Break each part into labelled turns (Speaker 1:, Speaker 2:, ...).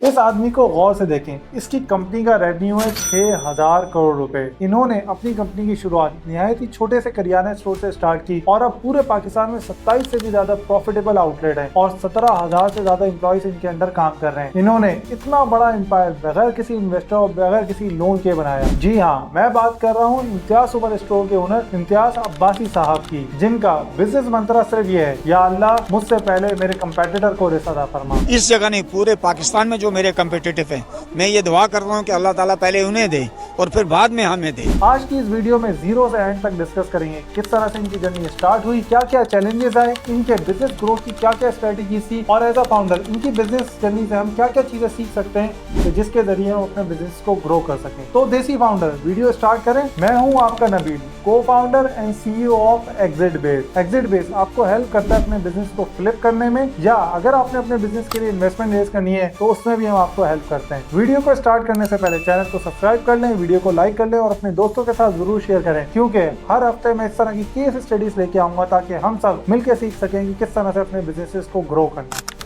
Speaker 1: इस आदमी को गौर से देखें, इसकी कंपनी का रेवेन्यू है 6000 करोड़ रुपए। इन्होंने अपनी कंपनी की शुरुआत निहायत ही छोटे से करियाना स्टोर से स्टार्ट की और अब पूरे पाकिस्तान में 27 से भी ज्यादा प्रॉफिटेबल आउटलेट है और 17,000 से ज्यादा एम्प्लॉइज इनके अंडर काम कर रहे हैं। इन्होंने इतना बड़ा एम्पायर बगैर किसी इन्वेस्टर और बगैर किसी लोन के बनाया। जी हाँ, मैं बात कर रहा हूँ इम्तियाज सुपर स्टोर के ओनर इम्तियाज अब्बासी साहब की, जिनका बिजनेस मंत्र सिर्फ ये है, या अल्लाह मुझसे पहले मेरे कंपेटिटर को रिज़्क़ अता फरमा।
Speaker 2: इस जगह नहीं, पूरे पाकिस्तान में जो मेरे कम्पिटिटिव हैं, मैं ये दुआ कर रहा हूँ कि अल्लाह ताला पहले उन्हें दे और फिर बाद में हमें दे।
Speaker 1: आज की इस वीडियो में जीरो से एंड तक डिस्कस करेंगे किस तरह से इनकी जर्नी स्टार्ट हुई, क्या क्या चैलेंजेस आए, इनके बिजनेस ग्रोथ की क्या क्या स्ट्रेटेजी थी और एज अ फाउंडर इनकी बिजनेस जर्नी से हम क्या क्या चीजें सीख सकते हैं कि जिसके जरिए हम अपने बिजनेस को ग्रो कर सकें। तो देसी फाउंडर वीडियो स्टार्ट करें। मैं हूँ आपका नबील, को founder and CEO of exit base. Exit base आपको हेल्प करता है अपने बिजनेस को फ्लिप करने में, या अगर आपने अपने बिजनेस के लिए इन्वेस्टमेंट रेज करनी है तो उसमें भी हम आपको हेल्प करते हैं। वीडियो को स्टार्ट करने से पहले चैनल को सब्सक्राइब कर लें, वीडियो को लाइक कर लें और अपने दोस्तों के साथ जरूर शेयर करें, क्योंकि हर हफ्ते मैं इस तरह की केस स्टडीज लेके आऊंगा ताकि हम सब मिलकर सीख सकें कि किस तरह से अपने बिजनेसेस को ग्रो करना है।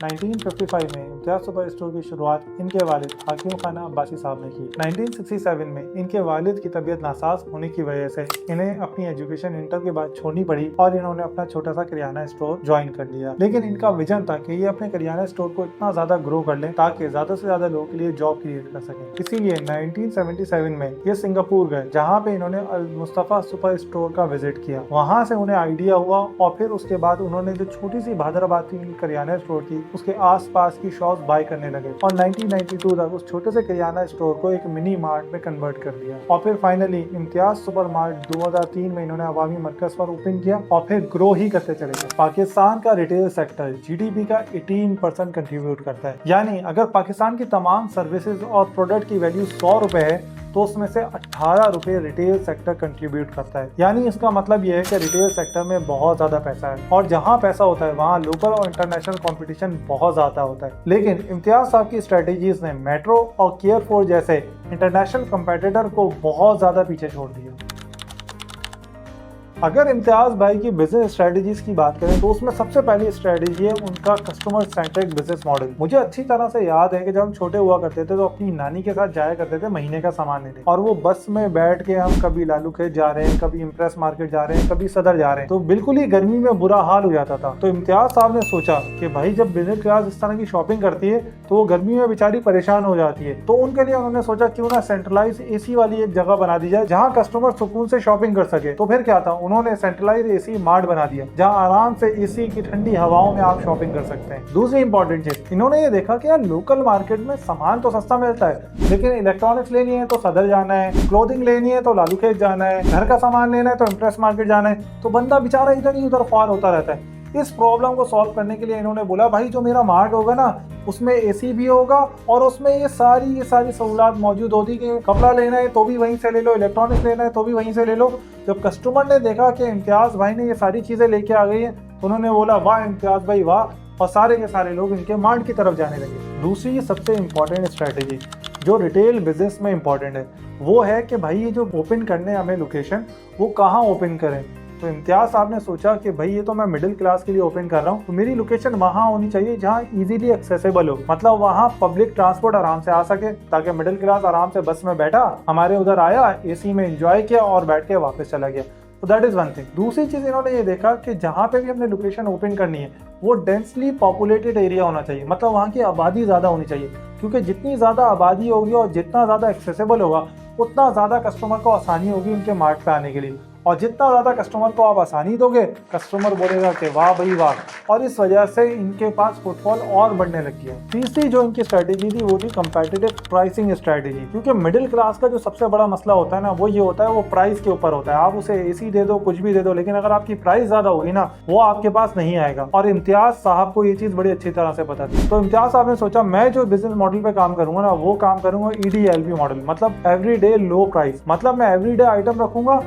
Speaker 1: 1955 में इम्तियाज सुपर स्टोर की शुरुआत इनके वालिद हाकिम खान अब्बासी साहब ने की। 1967 में इनके वालिद की तबीयत नासाज होने की वजह से इन्हें अपनी एजुकेशन इंटर के बाद छोड़नी पड़ी और इन्होंने अपना छोटा सा करियाना स्टोर ज्वाइन कर लिया। लेकिन इनका विजन था कि ये अपने करियाना स्टोर को इतना ज्यादा ग्रो कर लें ताकि ज्यादा से ज्यादा लोगों के लिए जॉब क्रिएट कर सकें। इसीलिए 1977 में ये सिंगापुर गए, जहाँ पे इन्होंने अल मुस्तफा सुपर स्टोर का विजिट किया। वहाँ से उन्हें आइडिया हुआ और फिर उसके बाद उन्होंने जो छोटी सी भादराबाद की करियाना स्टोर थी उसके आसपास की शॉप्स बाय करने लगे और 1992 तक उस छोटे से करियाना स्टोर को एक मिनी मार्ट में कन्वर्ट कर दिया। और फिर फाइनली इम्तियाज सुपर मार्ट 2003 में इन्होंने अवामी मरकज पर ओपन किया और फिर ग्रो ही करते चले गए। पाकिस्तान का रिटेल सेक्टर GDP का 18% कंट्रीब्यूट करता है, यानी अगर पाकिस्तान की तमाम सर्विसेज और प्रोडक्ट की वैल्यू 100 रुपए है तो उसमें से 18 रुपए रिटेल सेक्टर कंट्रीब्यूट करता है। यानी इसका मतलब यह है कि रिटेल सेक्टर में बहुत ज्यादा पैसा है और जहां पैसा होता है वहां लोकल और इंटरनेशनल कंपटीशन बहुत ज्यादा होता है। लेकिन इम्तियाज साहब की स्ट्रेटेजीज ने मेट्रो और केयर4 जैसे इंटरनेशनल कंपटीटर को बहुत ज्यादा पीछे छोड़ दिया। अगर इम्तियाज भाई की बिजनेस स्ट्रेटजीज की बात करें तो उसमें सबसे पहली स्ट्रेटजी है उनका कस्टमर सेंट्रिक बिजनेस मॉडल। मुझे अच्छी तरह से याद है कि जब हम छोटे हुआ करते थे तो अपनी नानी के साथ जाया करते थे महीने का सामान लेने, और वो बस में बैठ के हम कभी लालू खेत जा रहे हैं, कभी इम्प्रेस मार्केट जा रहे हैं, कभी सदर जा रहे हैं, तो बिल्कुल ही गर्मी में बुरा हाल हो जाता था। तो इम्तियाज साहब ने सोचा कि भाई जब बिजनेस क्लास इस तरह की शॉपिंग करती है तो वो गर्मी में बेचारी परेशान हो जाती है, तो उनके लिए उन्होंने सोचा क्यों ना सेंट्रलाइज AC वाली एक जगह बना दी जाए जहाँ कस्टमर सुकून से शॉपिंग कर सके। तो फिर क्या था, उन्होंने सेंट्रलाइज AC मार्ट बना दिया जहां आराम से AC की ठंडी हवाओं में आप शॉपिंग कर सकते हैं। दूसरी इंपॉर्टेंट चीज, इन्होंने ये देखा कि यार लोकल मार्केट में सामान तो सस्ता मिलता है, लेकिन इलेक्ट्रॉनिक्स लेनी है तो सदर जाना है, क्लोथिंग लेनी है तो लालू खेत जाना है, घर का सामान लेना है तो इम्प्रेस मार्केट जाना है, तो बंदा बेचारा इधर ही उधर ख्वार होता रहता है। इस प्रॉब्लम को सॉल्व करने के लिए इन्होंने बोला भाई जो मेरा मार्ट होगा ना उसमें AC भी होगा और उसमें ये सारी सहूलत मौजूद होती कि कपड़ा लेना है तो भी वहीं से ले लो, इलेक्ट्रॉनिक्स लेना है तो भी वहीं से ले लो। जब कस्टमर ने देखा कि इम्तियाज भाई ने ये सारी चीज़ें लेके आ गई हैं तो उन्होंने बोला वाह इम्तियाज भाई वाह, और सारे के सारे लोग इनके मार्ट की तरफ जाने लगे। दूसरी सबसे इम्पॉर्टेंट स्ट्रैटेजी जो रिटेल बिजनेस में इम्पॉर्टेंट है वो है कि भाई ये जो ओपन करने हमें लोकेशन वो कहाँ ओपन करें। तो इम्तियाज साहब ने सोचा कि भाई ये तो मैं मिडिल क्लास के लिए ओपन कर रहा हूँ, तो मेरी लोकेशन वहाँ होनी चाहिए जहाँ इजीली एक्सेसिबल हो, मतलब वहाँ पब्लिक ट्रांसपोर्ट आराम से आ सके ताकि मिडिल क्लास आराम से बस में बैठा, हमारे उधर आया, AC में एंजॉय किया और बैठ के वापस चला गया। तो दैट इज वन थिंग। दूसरी चीज इन्होंने ये देखा कि जहाँ पे भी हमने लोकेशन ओपन करनी है वो डेंसली पॉपुलेटेड एरिया होना चाहिए, मतलब वहाँ की आबादी ज्यादा होनी चाहिए, क्योंकि जितनी ज्यादा आबादी होगी और जितना ज्यादा एक्सेसिबल होगा उतना ज्यादा कस्टमर को आसानी होगी उनके मार्ट पे आने के लिए, और जितना ज़्यादा कस्टमर को आप आसानी दोगे कस्टमर बोलेगा कि वाह भाई वाह, और इस वजह से इनके पास फुटफॉल और बढ़ने लगी है। तीसरी जो इनकी स्ट्रैटेजी थी वो थी कंपेटिटिव प्राइसिंग स्ट्रैटेजी, क्योंकि मिडिल क्लास का जो सबसे बड़ा मसला होता है ना वो ये होता है वो प्राइस के ऊपर होता है। आप उसे AC दे दो, कुछ भी दे दो, लेकिन अगर आपकी प्राइस ज़्यादा होगी ना वो आपके पास नहीं आएगा, और इम्तियाज साहब को ये चीज़ बड़ी अच्छी तरह से पता थी। तो इम्तियाज साहब ने सोचा मैं जो बिजनेस मॉडल पे काम करूंगा ना वो काम करूंगा EDLP मॉडल, मतलब एवरीडे लो प्राइस, मतलब मैं एवरीडे आइटम रखूंगा,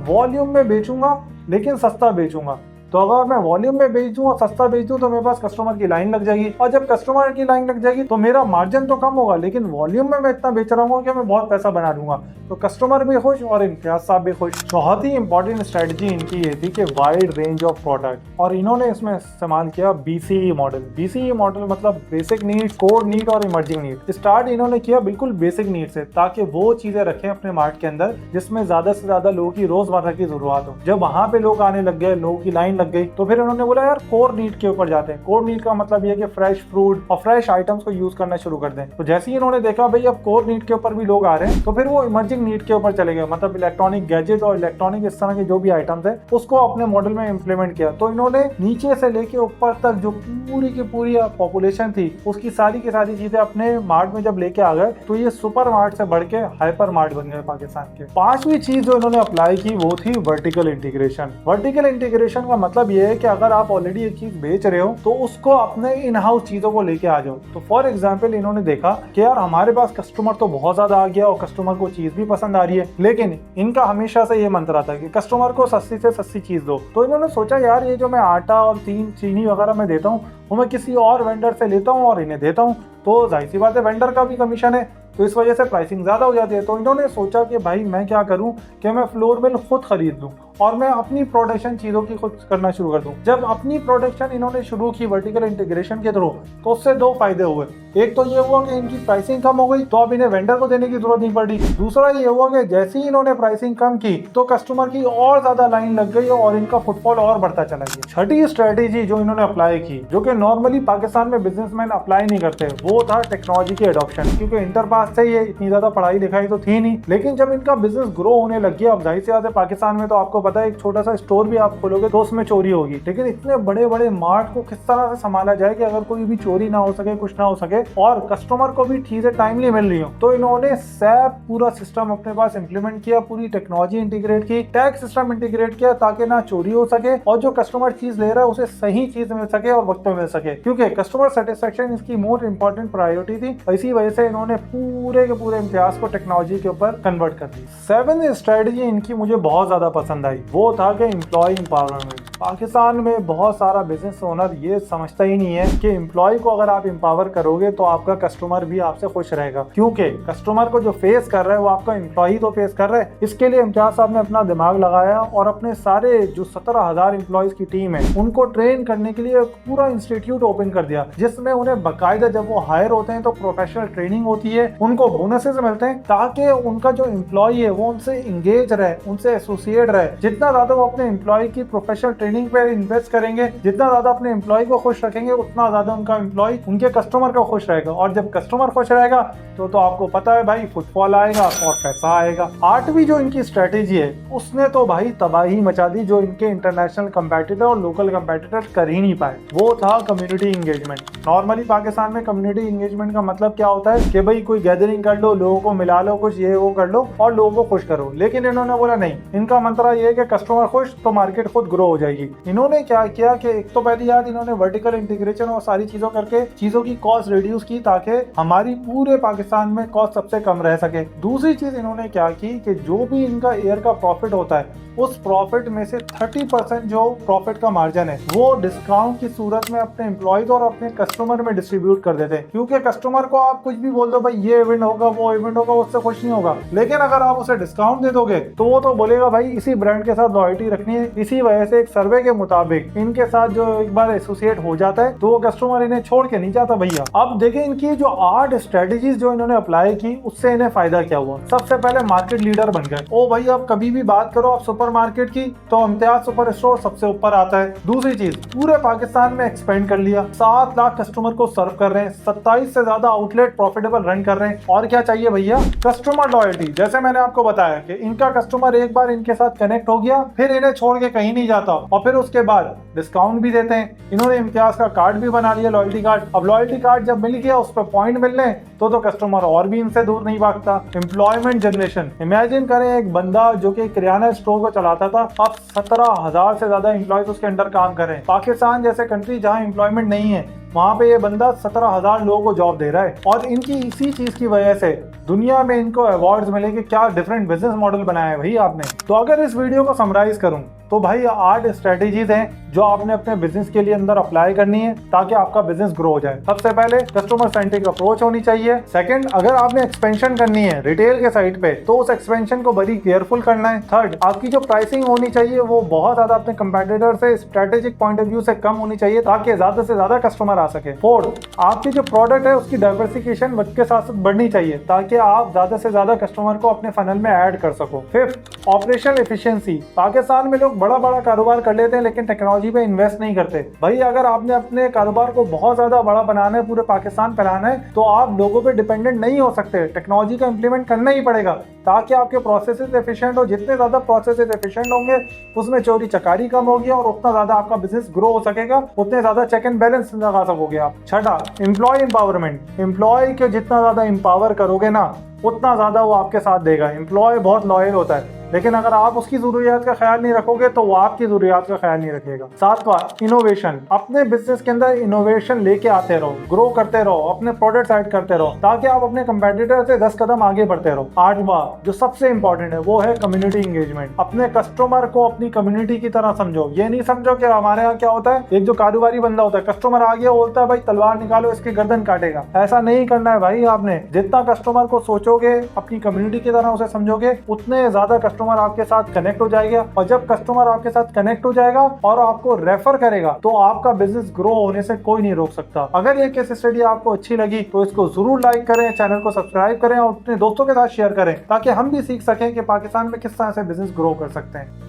Speaker 1: वॉल्यूम में बेचूंगा लेकिन सस्ता बेचूंगा। तो अगर मैं वॉल्यूम में बेच दूं और सस्ता बेच दूं तो मेरे पास कस्टमर की लाइन लग जाएगी, और जब कस्टमर की लाइन लग जाएगी तो मेरा मार्जिन तो कम होगा, लेकिन वॉल्यूम में मैं इतना बेच रहा हूँ कि मैं बहुत पैसा बना लूंगा। तो कस्टमर भी खुश और इम्तियाज साहब भी खुश। बहुत ही इंपॉर्टेंट स्ट्रेटजी इनकी ये थी कि वाइड रेंज ऑफ प्रोडक्ट, और इन्होंने इसमें इस्तेमाल किया BCE मॉडल। BCE मॉडल मतलब बेसिक नीड्स, कोर नीड और इमर्जिंग नीड। स्टार्ट इन्होंने किया बिल्कुल बेसिक नीड से, ताकि वो चीजें रखें अपने मार्ट के अंदर जिसमें ज्यादा से ज्यादा लोगों की रोजमर्रा की जरूरत हो। जब वहां पे लोग आने लग गए, लोगों की लाइन लग गई, तो फिर उन्होंने बोला यार कोर नीड के ऊपर जाते हैं। कोर नीड का मतलब ये कि फ्रेश फ्रूट और फ्रेश आइटम्स को यूज करना शुरू कर दें। तो जैसे ही इन्होंने देखा भाई अब कोर नीड के ऊपर भी लोग आ रहे हैं, तो फिर वो इमर्जिंग नीड के ऊपर चले गए, मतलब इलेक्ट्रॉनिक गैजेट और इलेक्ट्रॉनिक इस तरह के जो भी आइटम्स है उसको अपने मॉडल में इंप्लीमेंट किया। तो इन्होंने नीचे से लेके ऊपर तक जो पूरी की पूरी पॉपुलेशन थी उसकी सारी की सारी चीजें अपने मार्ट में जब लेके आ गए, तो ये सुपर मार्ट से बढ़ के हाइपर मार्ट बन गए पाकिस्तान के। पांचवी चीज जो इन्होंने अप्लाई की वो थी वर्टिकल इंटीग्रेशन। वर्टिकल इंटीग्रेशन का मतलब ये है कि अगर आप ऑलरेडी एक चीज बेच रहे हो तो उसको अपने इन हाउस चीजों को लेके आ जाओ। तो फॉर एग्जांपल इन्होंने देखा कि यार हमारे पास कस्टमर तो बहुत ज्यादा आ गया और कस्टमर को चीज भी पसंद आ रही है, लेकिन इनका हमेशा से ये मंत्र था कि कस्टमर को सस्ती से सस्ती चीज दो। तो इन्होंने सोचा यार ये जो मैं आटा और चीनी वगैरह मैं देता हूँ वो मैं किसी और वेंडर से लेता हूँ और इन्हें देता हूँ, तो जाहिर सी बात है वेंडर का भी कमीशन है, तो इस वजह से प्राइसिंग ज्यादा हो जाती है। तो इन्होंने सोचा कि भाई मैं क्या करूं कि मैं फ्लोर मिल खुद खरीद लूं और मैं अपनी प्रोडक्शन चीज़ों की खुद करना शुरू कर दूं। जब अपनी प्रोडक्शन इन्होंने शुरू की वर्टिकल इंटीग्रेशन के थ्रू, तो उससे दो फायदे हुए। एक तो ये हुआ कि इनकी प्राइसिंग कम हो गई, तो अब इन्हें वेंडर को देने की जरूरत नहीं पड़ी। दूसरा ये हुआ कि जैसे ही इन्होंने प्राइसिंग कम की तो कस्टमर की और ज्यादा लाइन लग गई और इनका फुटफॉल और बढ़ता चला गया। छठी स्ट्रेटेजी जो इन्होंने अप्लाई की, जो कि नॉर्मली पाकिस्तान में बिजनेसमैन अप्लाई नहीं करते, वो था टेक्नोलॉजी की एडॉप्शन। क्योंकि इंटर पास से ये इतनी ज्यादा पढ़ाई लिखाई तो थी नहीं, लेकिन जब इनका बिजनेस ग्रो होने लग गया, अब जाहिर सी बात है पाकिस्तान में तो आपको पता है एक छोटा सा स्टोर भी आप खोलोगे तो उसमें चोरी होगी, लेकिन इतने बड़े बड़े मार्ट को किस तरह से संभाला जाए कि अगर कोई भी चोरी ना हो सके, कुछ ना हो सके और कस्टमर को भी चीजें टाइमली मिल रही हो। तो इन्होंने SAP पूरा सिस्टम अपने पास इंप्लीमेंट किया, पूरी टेक्नोलॉजी इंटीग्रेट की, टैक्स सिस्टम इंटीग्रेट किया, ताकि ना चोरी हो सके और जो कस्टमर चीज ले रहा है उसे सही चीज मिल सके और वक्त में मिल सके, क्योंकि कस्टमर सेटिस्फेक्शन इसकी मोस्ट इंपॉर्टेंट प्रायोरिटी थी। इसी वजह से इन्होंने पूरे के पूरे इम्तियाज को टेक्नोलॉजी के ऊपर कन्वर्ट कर दी। 7th स्ट्रेटजी इनकी मुझे बहुत ज्यादा पसंद आई, वो था कि एम्प्लॉय एम्पावरमेंट। पाकिस्तान में बहुत सारा बिजनेस ओनर ये समझता ही नहीं है कि एम्प्लॉय को अगर आप एम्पावर करोगे तो आपका कस्टमर भी आपसे खुश रहेगा, क्योंकि कस्टमर को जो फेस कर रहा है वो आपका एम्प्लॉय तो फेस कर रहा है। इसके लिए इम्तियाज साहब ने अपना दिमाग लगाया और अपने सारे जो 17,000 एम्प्लॉयज की टीम है उनको ट्रेन करने के लिए पूरा इंस्टीट्यूट ओपन कर दिया, जिसमें उन्हें बाकायदा जब वो हायर होते हैं तो प्रोफेशनल ट्रेनिंग होती है, उनको बोनसेस मिलते हैं, ताकि उनका जो एम्प्लॉय है वो उनसे इंगेज रहे, उनसे एसोसिएट रहे। जितना ज्यादा वो अपने एम्प्लॉय की प्रोफेशनल ट्रेनिंग पे इन्वेस्ट करेंगे, जितना ज्यादा अपने एम्प्लॉय को खुश रखेंगे, उतना ज्यादा उनका एम्प्लॉय उनके कस्टमर को खुश रहेगा, और जब कस्टमर खुश रहेगा तो आपको पता है भाई फुटफॉल आएगा और पैसा आएगा। 8वीं जो इनकी स्ट्रेटेजी है उसने तो भाई तबाही मचा दी, जो इनके इंटरनेशनल कंपेटिटर और लोकल कंपेटिटर कर ही नहीं पाए, वो था कम्युनिटी इंगेजमेंट। नॉर्मली पाकिस्तान में कम्युनिटी इंगेजमेंट का मतलब क्या होता है कि भाई कोई गैदरिंग कर लो, लोगों को मिला लो, कुछ ये वो कर लो और लोगों को खुश करो, लेकिन इन्होंने बोला नहीं, इनका मंत्र ये है कि कस्टमर खुश तो मार्केट खुद ग्रो हो जाएगी। इन्होंने क्या किया कि एक तो पहली याद इन्होंने वर्टिकल इंटीग्रेशन और सारी चीजों करके चीजों की कॉस्ट रिड्यूस की, ताकि हमारी पूरे पाकिस्तान में कॉस्ट सबसे कम रह सके। दूसरी चीज इन्होंने क्या की कि जो भी इनका ईयर का प्रॉफिट होता है उस प्रॉफिट में से 30% जो प्रॉफिट का मार्जिन है वो डिस्काउंट की सूरत में अपने एम्प्लॉयज और अपने कस्टमर में डिस्ट्रीब्यूट कर देते हैं, क्योंकि कस्टमर को आप कुछ भी बोल दो भाई ये इवेंट होगा वो इवेंट होगा, उससे खुश नहीं होगा, लेकिन अगर आप उसे डिस्काउंट दे दोगे तो वो तो बोलेगा भाई इसी ब्रांड के साथ लॉयल्टी रखनी है। इसी वजह से एक सर्वे के मुताबिक इनके साथ जो एक बार एसोसिएट हो जाता है तो वो कस्टमर इन्हें छोड़ के नहीं जाता भैया। अब देखें इनकी जो 8 स्ट्रेटेजीज जो इन्होंने अप्लाई की उससे इन्हें फायदा क्या हुआ। सबसे पहले मार्केट लीडर बन गए। ओ भाई आप कभी भी बात करो आप सुपर मार्केट की तो इम्तियाज सुपर स्टोर सबसे ऊपर आता है। दूसरी चीज पूरे पाकिस्तान में एक्सपेंड कर लिया, 7 लाख कस्टमर को सर्व कर रहे हैं, 27 से ज्यादा आउटलेट प्रॉफिटेबल रन कर रहे हैं। और क्या चाहिए भैया, कस्टमर लॉयल्टी। जैसे मैंने आपको बताया कि इनका कस्टमर एक बार इनके साथ कनेक्ट हो गया फिर इन्हें छोड़ के कहीं नहीं जाता, और फिर उसके बाद डिस्काउंट भी देते हैं। इन्होंने इम्तियाज का कार्ड भी बना लिया, लॉयल्टी कार्ड। अब लॉयल्टी कार्ड जब मिल गया उस पर पॉइंट मिल रहे तो कस्टमर और भी इनसे दूर नहीं भागता। एम्प्लॉयमेंट जनरेशन, इमेजिन करें एक बंदा जो कि किराना स्टोर को चलाता था, अब 17,000 से ज्यादा एम्प्लॉयज उसके अंडर काम कर रहे हैं। पाकिस्तान जैसे कंट्री जहां एम्प्लॉयमेंट नहीं है वहां पे ये बंदा 17,000 लोगों को जॉब दे रहा है, और इनकी इसी चीज की वजह से दुनिया में इनको अवार्ड्स मिले कि क्या डिफरेंट बिजनेस मॉडल बनाया है भाई आपने। तो अगर इस वीडियो को समराइज करूं तो भाई 8 स्ट्रेटेजीज हैं जो आपने अपने बिजनेस के लिए अंदर अप्लाई करनी है ताकि आपका बिजनेस ग्रो हो जाए। सबसे पहले कस्टमर सेंट्रिक अप्रोच होनी चाहिए। सेकंड, अगर आपने एक्सपेंशन करनी है रिटेल के साइड पे तो उस एक्सपेंशन को बड़ी केयरफुल करना है। थर्ड, आपकी जो प्राइसिंग होनी चाहिए वो बहुत ज्यादा अपने कंपेटिटर से स्ट्रेटेजिक पॉइंट ऑफ व्यू से कम होनी चाहिए ताकि ज्यादा से ज्यादा कस्टमर आ सके। फोर्थ, आपकी जो प्रोडक्ट है उसकी डाइवर्सिफिकेशन वक्त के साथ साथ बढ़नी चाहिए ताकि आप ज्यादा से ज्यादा कस्टमर को अपने फनल में ऐड कर सको। Fifth, operational efficiency. पाकिस्तान में लोग बड़ा बड़ा कारोबार कर लेते हैं लेकिन टेक्नोलॉजी पे इन्वेस्ट नहीं करते। भाई अगर आपने अपने कारोबार को बहुत ज्यादा बड़ा बनाना है, पूरे पाकिस्तान फैलाना है, तो आप लोगों पे डिपेंडेंट नहीं हो सकते। टेक्नोलॉजी का इंप्लीमेंट करना ही पड़ेगा ताकि आपके प्रोसेसेस एफिशिएंट हो। जितने ज्यादा प्रोसेसेस एफिशिएंट होंगे उसमें चोरी चकारी कम होगी और उतना ज्यादा आपका बिजनेस ग्रो हो सकेगा, उतने ज्यादा चेक एंड बैलेंस लगा सकोगे आप। छठा, एम्प्लॉय एम्पावरमेंट। एम्प्लॉय के जितना ज्यादा एम्पावर करोगे ना उतना ज्यादा वो आपके साथ देगा। एम्प्लॉय बहुत लॉयल होता है लेकिन अगर आप उसकी जरूरियात का ख्याल नहीं रखोगे तो वो आपकी जरूरियात का ख्याल नहीं रखेगा। सातवां, इनोवेशन। अपने बिजनेस के अंदर इनोवेशन लेके आते रहो, ग्रो करते रहो, अपने प्रोडक्ट ऐड करते रहो ताकि आप अपने कंपेटिटर से 10 कदम आगे बढ़ते रहो। आठवां, जो सबसे इंपॉर्टेंट है वो है कम्युनिटी एंगेजमेंट। अपने कस्टमर को अपनी कम्युनिटी की तरह समझो। ये नहीं समझो कि हमारे यहाँ क्या होता है, एक जो कारोबारी बंदा होता है, कस्टमर आ गया बोलता है भाई तलवार निकालो इसकी गर्दन काटेगा। ऐसा नहीं करना है भाई। आपने जितना कस्टमर को सोचोगे, अपनी कम्युनिटी की तरह उसे समझोगे, उतने ज्यादा कस्टमर आपके साथ कनेक्ट हो जाएगा। और जब कस्टमर आपके साथ कनेक्ट हो जाएगा और आपको रेफर करेगा तो आपका बिजनेस ग्रो होने से कोई नहीं रोक सकता। अगर ये केस स्टडी आपको अच्छी लगी तो इसको जरूर लाइक करें, चैनल को सब्सक्राइब करें और अपने दोस्तों के साथ शेयर करें ताकि हम भी सीख सकें कि पाकिस्तान में किस तरह से बिजनेस ग्रो कर सकते हैं।